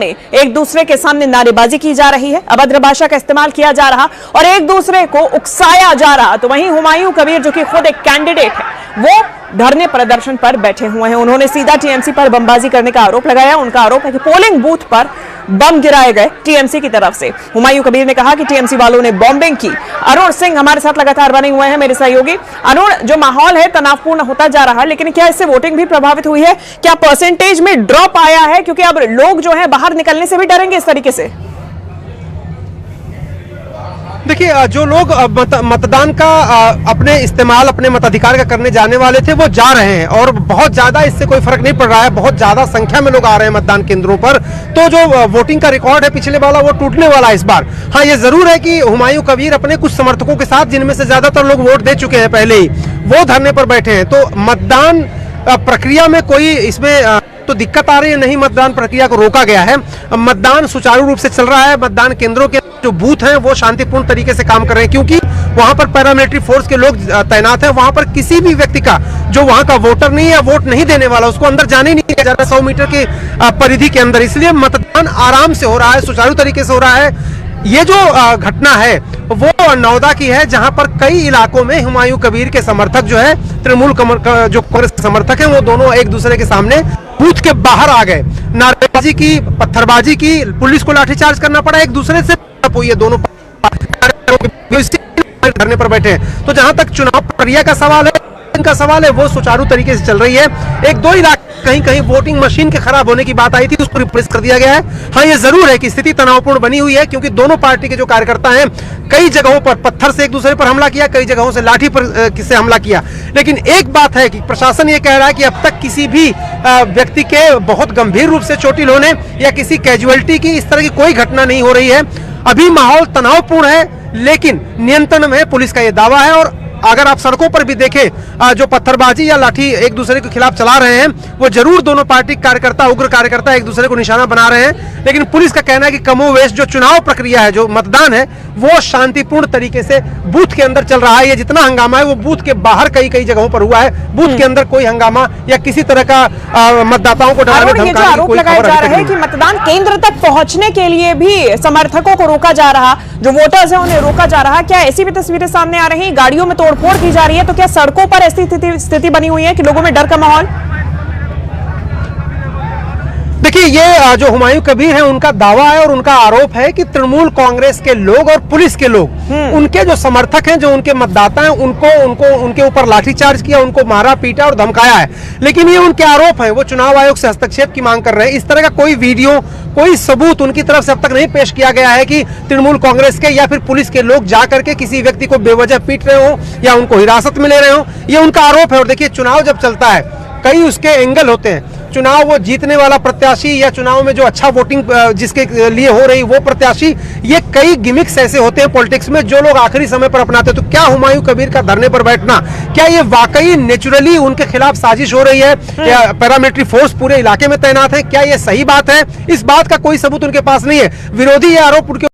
सामने एक दूसरे के सामने नारेबाजी की जा रही है, अभद्र भाषा का इस्तेमाल किया जा रहा और एक दूसरे को उकसाया जा रहा। तो वहीं हुमायूं कबीर जो कि खुद एक कैंडिडेट है, वो धरने प्रदर्शन पर बैठे हुए हैं। उन्होंने सीधा टीएमसी पर बमबाजी करने का आरोप लगाया। उनका आरोप है कि पोलिंग बूथ पर बम गिराए गए टीएमसी की तरफ से। हुमायूं कबीर ने कहा कि टीएमसी वालों ने बॉम्बिंग की। अरुण सिंह हमारे साथ लगातार बने हुए हैं, मेरे सहयोगी। अरुण, जो माहौल है तनावपूर्ण होता जा रहा है, लेकिन क्या इससे वोटिंग भी प्रभावित हुई है? क्या परसेंटेज में ड्रॉप आया है? क्योंकि अब लोग जो है बाहर निकलने से भी डरेंगे इस तरीके से। देखिए, जो लोग मतदान का अपने इस्तेमाल अपने मताधिकार का करने जाने वाले थे वो जा रहे हैं और बहुत ज्यादा इससे कोई फर्क नहीं पड़ रहा है। बहुत ज्यादा संख्या में लोग आ रहे हैं मतदान केंद्रों पर। तो जो वोटिंग का रिकॉर्ड है पिछले वाला, वो टूटने वाला है इस बार। हाँ, ये जरूर है कि हुमायूं कबीर अपने कुछ समर्थकों के साथ, जिनमें से ज्यादातर लोग वोट दे चुके हैं पहले ही, वो धरने पर बैठे हैं। तो मतदान प्रक्रिया में कोई इसमें तो दिक्कत आ रही है नहीं। मतदान प्रक्रिया को रोका गया है, मतदान सुचारू रूप से चल रहा है। मतदान केंद्रों के जो बूथ हैं वो शांतिपूर्ण तरीके से काम कर रहे हैं, क्योंकि वहां पर पैरामिलिट्री फोर्स के लोग तैनात हैं। वहां पर किसी भी व्यक्ति का जो वहां का वोटर नहीं है, वोट नहीं देने वाला, उसको अंदर जाने ही नहीं दिया जा रहा 100 मीटर की परिधि के अंदर। इसलिए मतदान आराम से हो रहा है, सुचारू तरीके से हो रहा है। ये जो घटना है वो नौदा की है, जहां पर कई इलाकों में हुमायूं कबीर के समर्थक जो है, तृणमूल जो कांग्रेस के समर्थक हैं, वो दोनों एक दूसरे के सामने बूथ के बाहर आ गए, नारेबाजी की, पत्थरबाजी की, पुलिस को लाठीचार्ज करना पड़ा, एक दूसरे से ये दोनों धरने पर बैठे हैं। तो जहां तक चुनाव प्रक्रिया का सवाल है, इनका सवाल है, वो सुचारू तरीके से चल रही है। एक दो इलाके कहीं कहीं वोटिंग मशीन के खराब होने की बात आई थी, उसको रिप्लेस कर दिया गया है। हाँ, ये जरूर है कि स्थिति तनावपूर्ण बनी हुई है, क्योंकि दोनों पार्टी के जो कार्यकर्ता हैं कई जगहों पर पत्थर से एक दूसरे पर हमला किया, कई जगहों से लाठी पर से हमला किया। लेकिन एक बात है कि प्रशासन ये कह रहा है कि अब तक किसी भी व्यक्ति के बहुत गंभीर रूप से चोटिल होने या किसी कैजुअलिटी की इस तरह की कोई घटना नहीं हो रही है। अभी माहौल तनावपूर्ण है, लेकिन नियंत्रण में पुलिस का यह दावा है। और अगर आप सड़कों पर भी देखें, जो पत्थरबाजी या लाठी एक दूसरे के खिलाफ चला रहे हैं, वो जरूर दोनों पार्टी कार्यकर्ता, उग्र कार्यकर्ता एक दूसरे को निशाना बना रहे हैं। लेकिन पुलिस का कहना है कि कमोवेश जो चुनाव प्रक्रिया है, जो मतदान है, वो शांतिपूर्ण तरीके से बूथ के अंदर चल रहा है। ये जितना हंगामा है वो बूथ के बाहर कई कई जगहों पर हुआ है। बूथ के अंदर कोई हंगामा या किसी तरह का मतदाताओं को डराने धमकाने की आरोप लगाया जा रहा है कि मतदान केंद्र तक पहुंचने के लिए भी समर्थकों को रोका जा रहा, जो वोटर्स हैं उन्हें रोका जा रहा। क्या ऐसी भी तस्वीरें सामने आ रही? गाड़ियों में तोड़फोड़ की जा रही है। तो क्या सड़कों पर ऐसी स्थिति बनी हुई है कि लोगों में डर का माहौल? देखिए, ये जो हुमायूं कबीर हैं, उनका दावा है और उनका आरोप है कि तृणमूल कांग्रेस के लोग और पुलिस के लोग, उनके जो समर्थक हैं, जो उनके मतदाता हैं, उनके ऊपर लाठीचार्ज किया, उनको मारा, पीटा और धमकाया है। लेकिन ये उनके आरोप हैं, वो चुनाव आयोग से हस्तक्षेप की मांग कर रहे हैं। इस तरह का कोई वीडियो, कोई सबूत उनकी तरफ से अब तक नहीं पेश किया गया है कि तृणमूल कांग्रेस के या फिर पुलिस के लोग जाकर के किसी व्यक्ति को बेवजह पीट रहे हो या उनको हिरासत में ले रहे हो। ये उनका आरोप है। और देखिए, चुनाव जब चलता है, कई उसके एंगल होते हैं। चुनाव वो जीतने वाला प्रत्याशी या चुनाव में जो अच्छा वोटिंग जिसके लिए हो रही वो प्रत्याशी, ये कई गिमिक्स ऐसे होते हैं पॉलिटिक्स में जो लोग आखिरी समय पर अपनाते हैं। तो क्या हुमायूं कबीर का धरने पर बैठना, क्या ये वाकई नेचुरली उनके खिलाफ साजिश हो रही है या पैरामिलिट्री फोर्स पूरे इलाके में तैनात है? क्या ये सही बात है? इस बात का कोई सबूत उनके पास नहीं है। विरोधी ये आरोप उनके